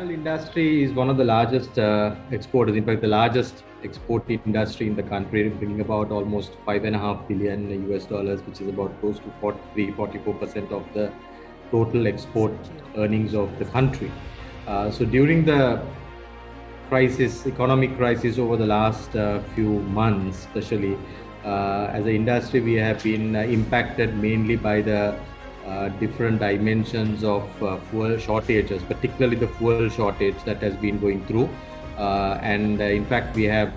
apparel industry is one of the largest exporters, in fact, the largest export industry in the country, bringing about almost $5.5 billion US dollars, which is about close to 44% of the total export earnings of the country. So during the economic crisis over the last few months, especially as an industry, we have been impacted mainly by the different dimensions of fuel shortages, particularly the fuel shortage that has been going through. And in fact, we have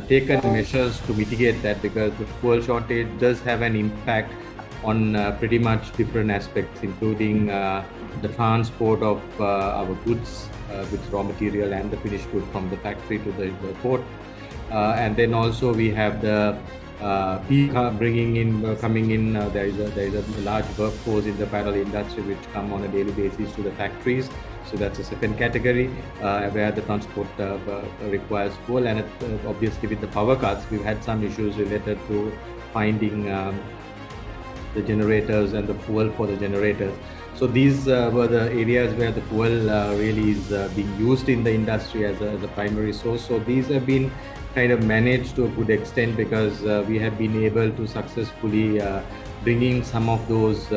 taken measures to mitigate that, because the fuel shortage does have an impact on pretty much different aspects, including the transport of our goods with raw material and the finished good from the factory to the port. And then also we have the coming in. There is a large workforce in the apparel industry which come on a daily basis to the factories. So that's a second category where the transport requires fuel. And obviously with the power cuts, we've had some issues related to finding the generators and the fuel for the generators. So these were the areas where the fuel really is being used in the industry as a primary source. So these have been kind of managed to a good extent, because we have been able to successfully bringing some of those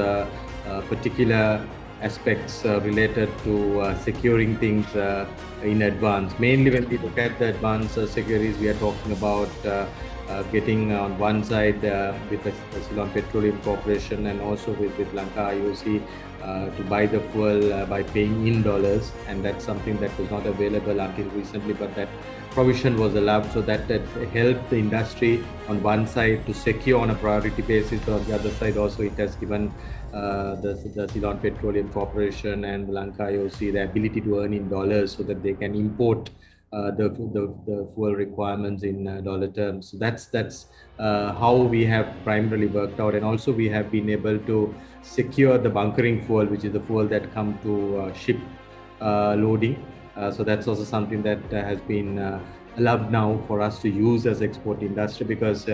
particular aspects related to securing things in advance. Mainly when we look at the advanced securities, we are talking about getting on one side with the Ceylon Petroleum Corporation and also with Lanka IOC to buy the fuel by paying in dollars, and that's something that was not available until recently, but that provision was allowed. So that helped the industry on one side to secure on a priority basis, but on the other side also it has given the Ceylon Petroleum Corporation and Lanka IOC the ability to earn in dollars so that they can import the fuel requirements in dollar terms. So that's how we have primarily worked out. And also we have been able to secure the bunkering fuel, which is the fuel that come to ship loading. So that's also something that has been allowed now for us to use as export industry, because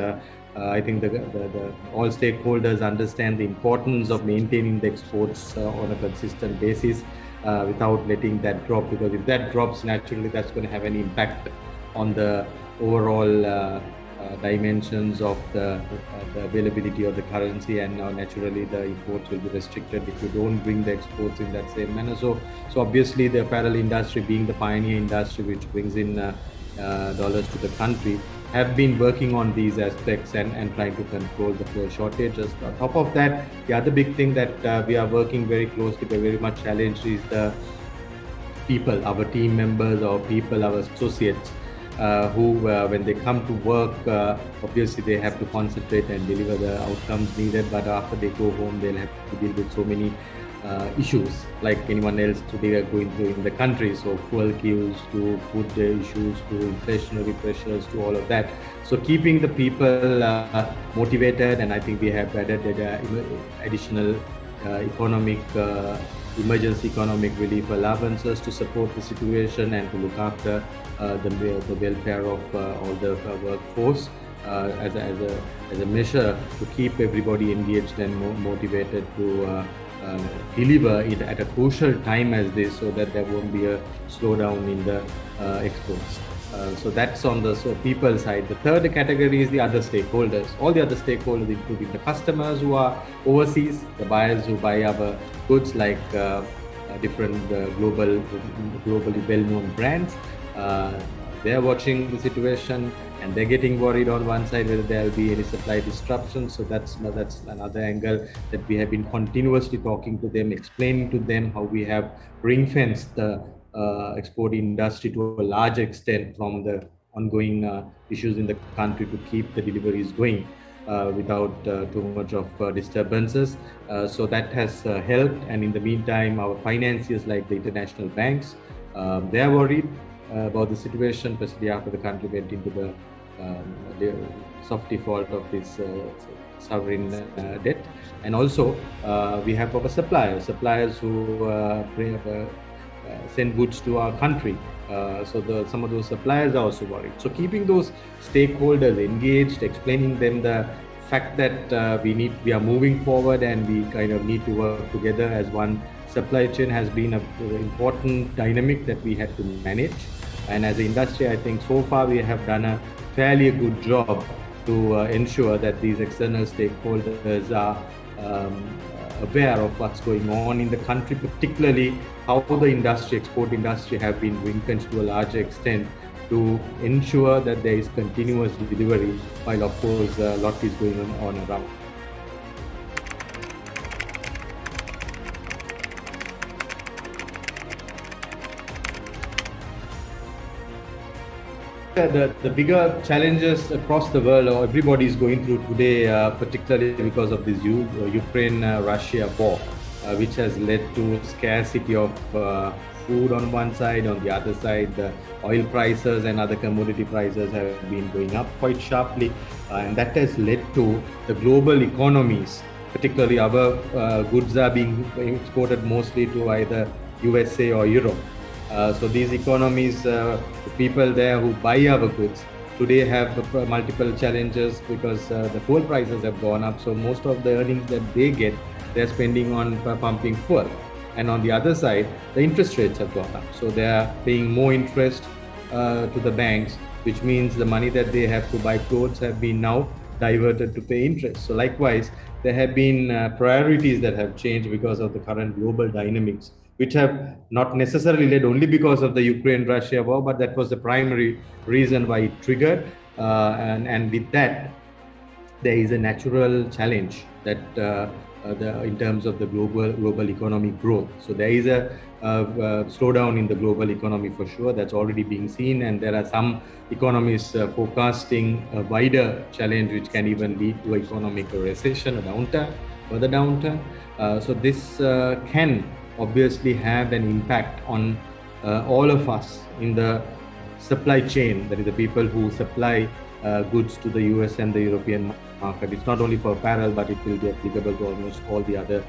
I think the all stakeholders understand the importance of maintaining the exports on a consistent basis without letting that drop, because if that drops, naturally that's going to have an impact on the overall dimensions of the availability of the currency, and naturally the imports will be restricted if you don't bring the exports in that same manner. So obviously the apparel industry, being the pioneer industry which brings in dollars to the country, have been working on these aspects and trying to control the fuel shortages. On top of that, the other big thing that we are working very closely, but very much challenged, is the people, our team members, our people, our associates, who when they come to work, obviously they have to concentrate and deliver the outcomes needed, but after they go home, they'll have to deal with so many issues like anyone else today are going through in the country. So fuel queues, to food issues, to inflationary pressures, to all of that. So keeping the people motivated, and I think we have added additional emergency economic relief allowances to support the situation and to look after the welfare of all the workforce as a measure to keep everybody engaged and motivated to deliver it at a crucial time as this, so that there won't be a slowdown in the exports. So that's on the people side. The third category is the other stakeholders. All the other stakeholders, including the customers who are overseas, the buyers who buy our goods, like different globally well-known brands. They're watching the situation and they're getting worried on one side whether there'll be any supply disruption. So that's another angle that we have been continuously talking to them, explaining to them how we have ring-fenced the export industry to a large extent from the ongoing issues in the country to keep the deliveries going without too much of disturbances. So that has helped. And in the meantime, our financiers, like the international banks, they are worried about the situation, especially after the country went into the soft default of this sovereign debt. And also we have our suppliers who send goods to our country. So some of those suppliers are also worried. So keeping those stakeholders engaged, explaining them the fact that we are moving forward and we kind of need to work together as one supply chain has been an important dynamic that we had to manage. And as an industry, I think so far we have done a fairly good job to ensure that these external stakeholders are aware of what's going on in the country, particularly how the industry, export industry, have been ring-fenced to a larger extent to ensure that there is continuous delivery, while of course a lot is going on around. The bigger challenges across the world, or everybody is going through today, particularly because of this Ukraine-Russia war, which has led to scarcity of food on one side. On the other side, the oil prices and other commodity prices have been going up quite sharply, and that has led to the global economies, particularly our goods are being exported mostly to either USA or Europe. So these economies, the people there who buy our goods today have multiple challenges because the fuel prices have gone up. So most of the earnings that they get, they're spending on pumping fuel. And on the other side, the interest rates have gone up. So they are paying more interest to the banks, which means the money that they have to buy clothes have been now diverted to pay interest. So likewise, there have been priorities that have changed because of the current global dynamics, which have not necessarily led only because of the Ukraine-Russia war, but that was the primary reason why it triggered. And with that, there is a natural challenge that in terms of the global economic growth. So there is a slowdown in the global economy for sure. That's already being seen, and there are some economists forecasting a wider challenge, which can even lead to economic recession, a downturn, further downturn. So this can obviously have an impact on all of us in the supply chain, that is the people who supply goods to the US and the European market. It's not only for apparel, but it will be applicable to almost all the other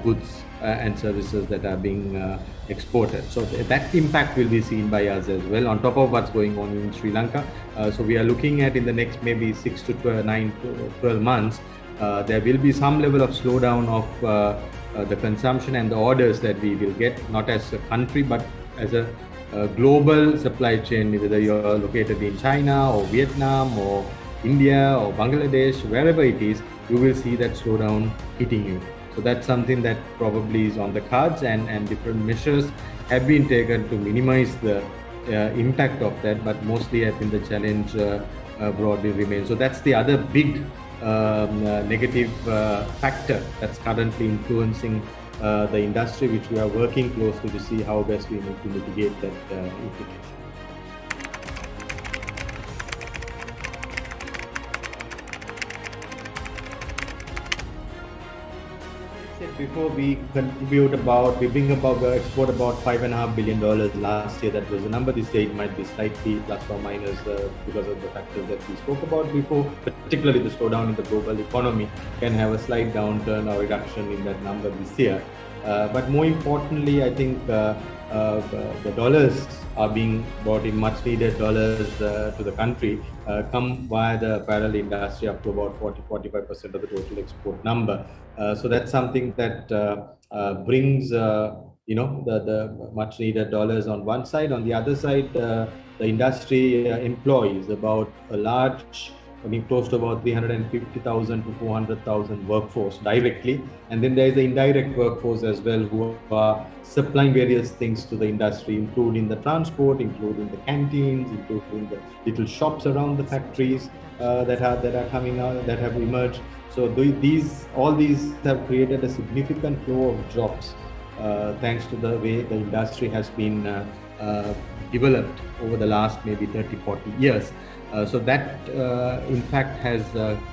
goods and services that are being exported. So that impact will be seen by us as well, on top of what's going on in Sri Lanka. So we are looking at in the next maybe 6 to 12 months, there will be some level of slowdown of the consumption and the orders that we will get, not as a country, but as a global supply chain, whether you're located in China or Vietnam or India or Bangladesh, wherever it is, you will see that slowdown hitting you. So that's something that probably is on the cards, and different measures have been taken to minimize the impact of that, but mostly I think the challenge broadly remains. So that's the other big negative factor that's currently influencing the industry, which we are working closely to see how best we need to mitigate that implication. Before we export about $5.5 billion last year. That was the number. This year it might be slightly plus or minus because of the factors that we spoke about before. Particularly the slowdown in the global economy can have a slight downturn or reduction in that number this year. But more importantly, I think the dollars are being brought in, much needed dollars to the country, come via the apparel industry up to about 40-45% of the total export number. So that's something that brings the much needed dollars on one side. On the other side, the industry employs about a large, close to about 350,000 to 400,000 workforce directly, and then there is the indirect workforce as well, who are supplying various things to the industry, including the transport, including the canteens, including the little shops around the factories that are coming out, that have emerged. So all these have created a significant flow of jobs thanks to the way the industry has been developed over the last maybe 30-40 years. So that in fact has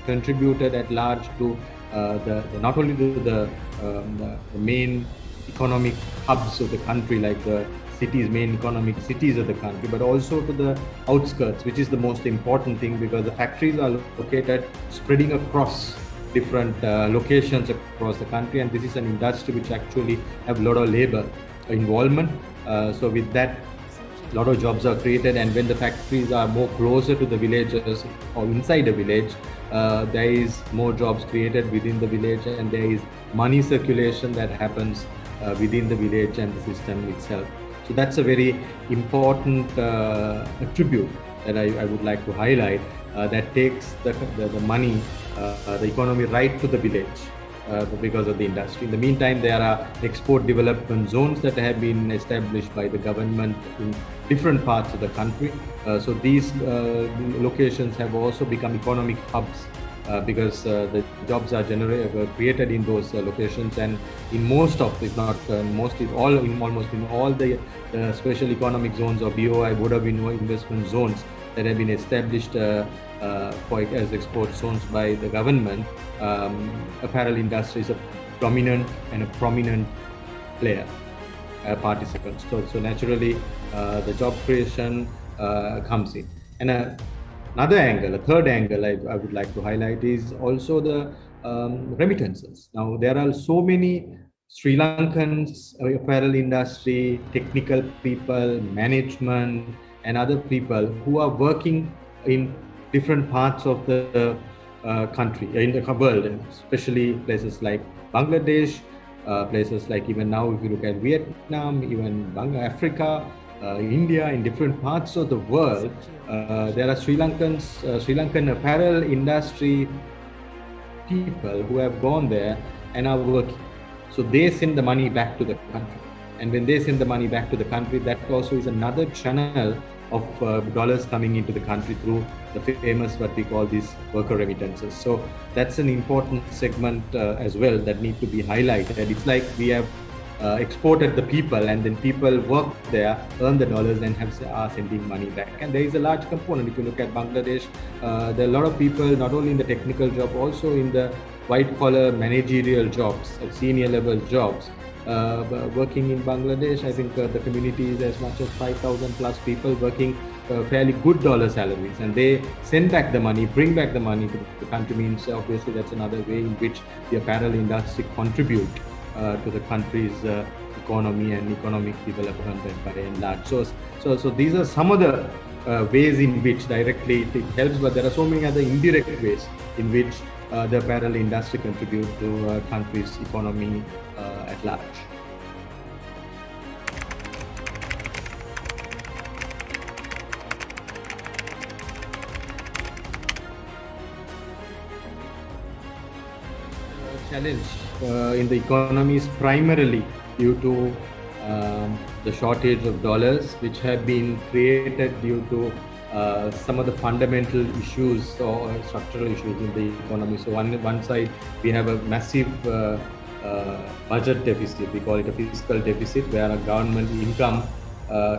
contributed at large to not only to the main economic hubs of the country, like the main economic cities of the country, but also to the outskirts, which is the most important thing, because the factories are located spreading across different locations across the country, and this is an industry which actually have a lot of labor involvement. So with that, a lot of jobs are created, and when the factories are more closer to the villages or inside the village, there is more jobs created within the village, and there is money circulation that happens within the village and the system itself. So that's a very important attribute that I would like to highlight, that takes the money, the economy right to the village. Because of the industry. In the meantime, there are export development zones that have been established by the government in different parts of the country. So these locations have also become economic hubs because the jobs are created in those locations, and in most of, if not almost in all the special economic zones or BOI, Board of Investment zones that have been established as export zones by the government, apparel industry is a dominant and a prominent player, participant. So naturally, the job creation comes in. And another angle, a third angle I would like to highlight is also the remittances. Now, there are so many Sri Lankans, apparel industry, technical people, management, and other people who are working in different parts of the country, in the world, especially places like Bangladesh, places like even now if you look at Vietnam, even Africa, India, in different parts of the world, there are Sri Lankan apparel industry people who have gone there and are working. So they send the money back to the country. And when they send the money back to the country, that also is another channel of dollars coming into the country through the famous, what we call these worker remittances. So that's an important segment as well that need to be highlighted. It's like we have exported the people, and then people work there, earn the dollars, and are sending money back. And there is a large component. If you look at Bangladesh, there are a lot of people, not only in the technical job, also in the white-collar managerial jobs, senior level jobs, working in Bangladesh. I think the community is as much as 5,000 plus people working fairly good dollar salaries, and they send back the money, bring back the money to the country. Means obviously that's another way in which the apparel industry contribute to the country's economy and economic development by and large. So these are some of the ways in which directly it helps, but there are so many other indirect ways in which the apparel industry contribute to a country's economy at large. Challenge in the economy is primarily due to the shortage of dollars, which have been created due to some of the fundamental issues or structural issues in the economy. So one side, we have a massive budget deficit. We call it a fiscal deficit, where a government income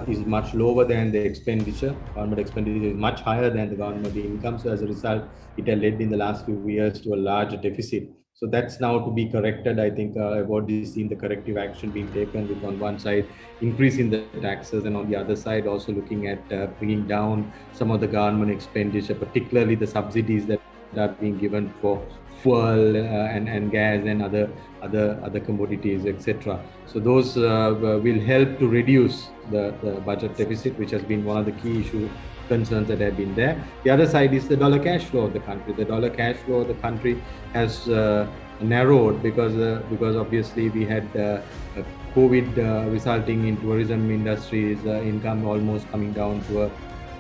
is much lower than the expenditure. Government expenditure is much higher than the government income. So as a result, it has led in the last few years to a large deficit. So that's now to be corrected. I think I've already seen the corrective action being taken, with on one side increasing the taxes, and on the other side also looking at bringing down some of the government expenditure, particularly the subsidies that are being given for fuel and gas and other commodities, etc. So those will help to reduce the budget deficit, which has been one of the key concerns that have been there. The other side is the dollar cash flow of the country. The dollar cash flow of the country has narrowed because obviously we had COVID resulting in tourism industry's income almost coming down to a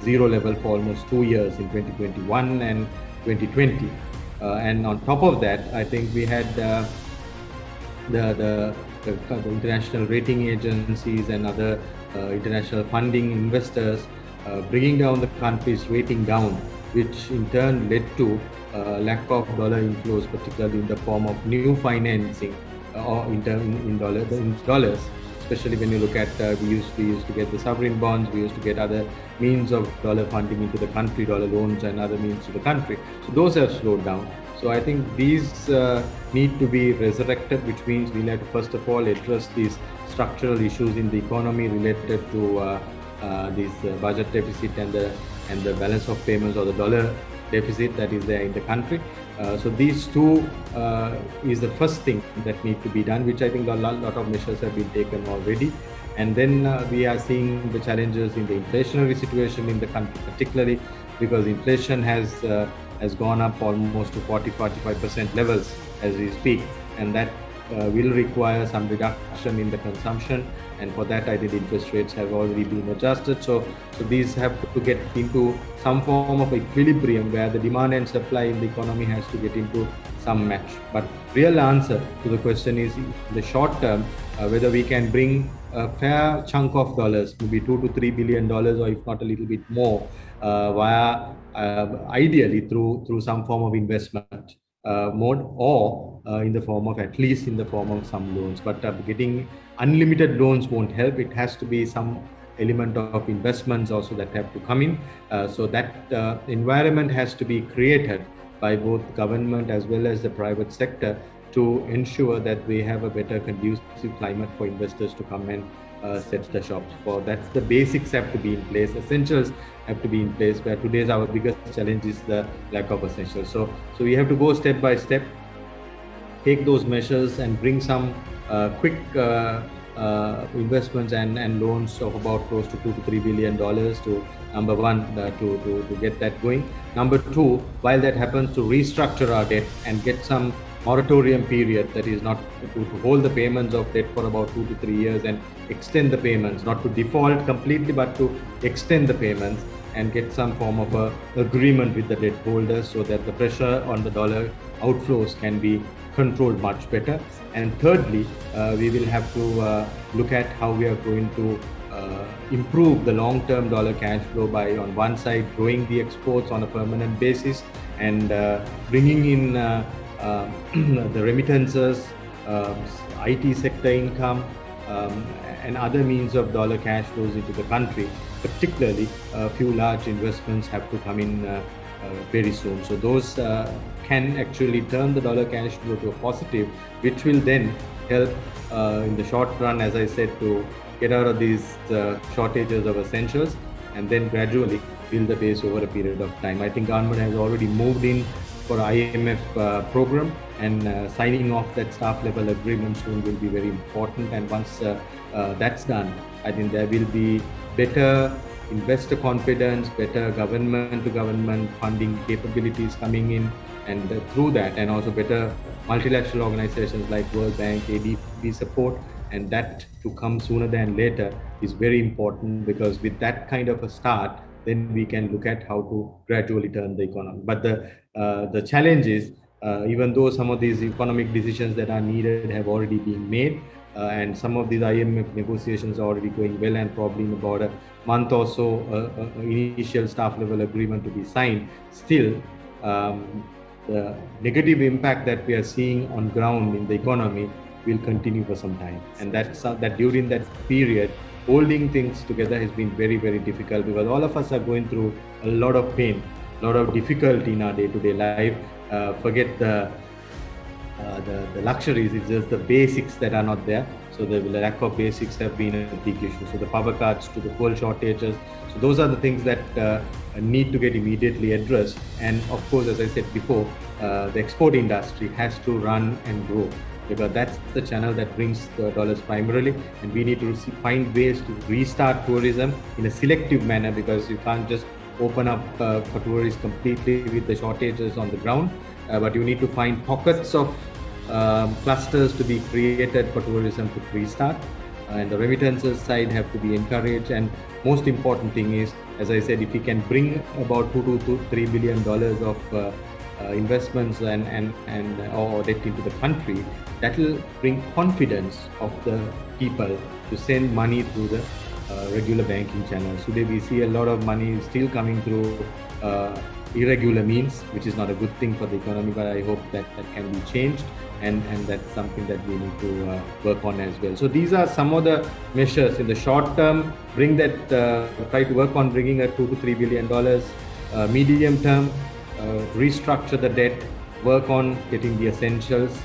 zero level for almost 2 years in 2021 and 2020. And on top of that, I think we had the international rating agencies and other international funding investors bringing down the country's rating down, which in turn led to lack of dollar inflows, particularly in the form of new financing or in dollars. Especially when you look at we used to get the sovereign bonds, we used to get other means of dollar funding into the country, dollar loans and other means to the country. So those have slowed down. So I think these need to be resurrected, which means we'll have to first of all address these structural issues in the economy related to this budget deficit and the balance of payments, or the dollar deficit that is there in the country. So these two is the first thing that need to be done, which I think a lot of measures have been taken already. And then we are seeing the challenges in the inflationary situation in the country, particularly because inflation has gone up almost to 40-45% levels as we speak, and that will require some reduction in the consumption, and for that I think interest rates have already been adjusted. So these have to get into some form of equilibrium where the demand and supply in the economy has to get into some match. But real answer to the question is, in the short term, whether we can bring a fair chunk of dollars, maybe $2 to $3 billion, or if not a little bit more, via ideally through some form of investment mode, or in the form of, at least in the form of some loans. But getting unlimited loans won't help. It has to be some element of investments also that have to come in. So that environment has to be created by both government as well as the private sector to ensure that we have a better conducive climate for investors to come and set the shops. For that's the basics have to be in place, essentials have to be in place, where today's our biggest challenge is the lack of essentials. So we have to go step by step, take those measures and bring some quick investments and loans of about close to $2 to $3 billion to, number one, to get that going. Number two, while that happens, to restructure our debt and get some moratorium period, that is, not to hold the payments of debt for about 2 to 3 years and extend the payments, not to default completely, but to extend the payments and get some form of a agreement with the debt holders, so that the pressure on the dollar outflows can be controlled much better. And thirdly, we will have to look at how we are going to improve the long-term dollar cash flow by, on one side, growing the exports on a permanent basis and bringing in the remittances, IT sector income, and other means of dollar cash flows into the country. Particularly, a few large investments have to come in very soon. So those can actually turn the dollar cash flow to a positive, which will then help in the short run, as I said, to get out of these shortages of essentials, and then gradually build the base over a period of time. I think government has already moved in for IMF program, and signing off that staff level agreement soon will be very important. And once that's done, I think there will be better investor confidence, better government to government funding capabilities coming in, and through that, and also better multilateral organizations like World Bank, ADB support, and that to come sooner than later is very important, because with that kind of a start, then we can look at how to gradually turn the economy. But the challenge is, even though some of these economic decisions that are needed have already been made, and some of these IMF negotiations are already going well, and probably in about a month or so, initial staff level agreement to be signed, still the negative impact that we are seeing on ground in the economy will continue for some time. And that during that period, holding things together has been very, very difficult, because all of us are going through a lot of pain, a lot of difficulty in our day-to-day life. Forget the luxuries, it's just the basics that are not there. So the lack of basics have been a big issue. So the power cuts to the fuel shortages. So those are the things that need to get immediately addressed. And of course, as I said before, the export industry has to run and grow, because that's the channel that brings the dollars primarily. And we need to find ways to restart tourism in a selective manner, because you can't just open up for tourists completely with the shortages on the ground. But you need to find pockets of clusters to be created for tourism to restart, and the remittances side have to be encouraged. And most important thing is, as I said, if we can bring about $2 to $3 billion of investments and or debt into the country, that will bring confidence of the people to send money through the regular banking channels. Today we see a lot of money still coming through irregular means, which is not a good thing for the economy, but I hope that can be changed, and that's something that we need to work on as well. So these are some of the measures in the short term. Try to work on bringing a $2 to $3 billion. Medium term, restructure the debt, work on getting the essentials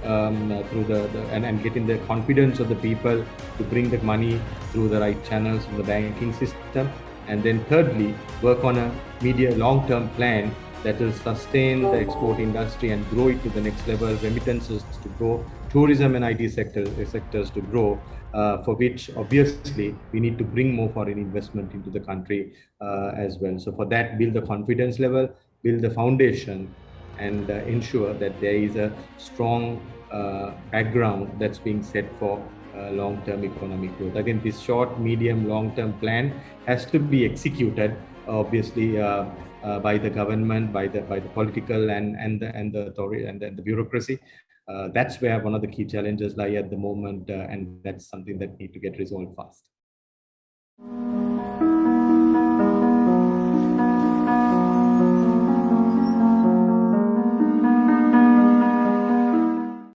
through and getting the confidence of the people to bring the money through the right channels in the banking system. And then thirdly, work on a long-term plan that will sustain the export industry and grow it to the next level, remittances to grow, tourism and IT sectors to grow, for which obviously we need to bring more foreign investment into the country as well. So for that, build the confidence level, build the foundation, and ensure that there is a strong background that's being set for long-term economic growth. Again, this short, medium, long-term plan has to be executed, obviously, by the government, by the political and the authority and the bureaucracy. That's where one of the key challenges lie at the moment, and that's something that need to get resolved fast.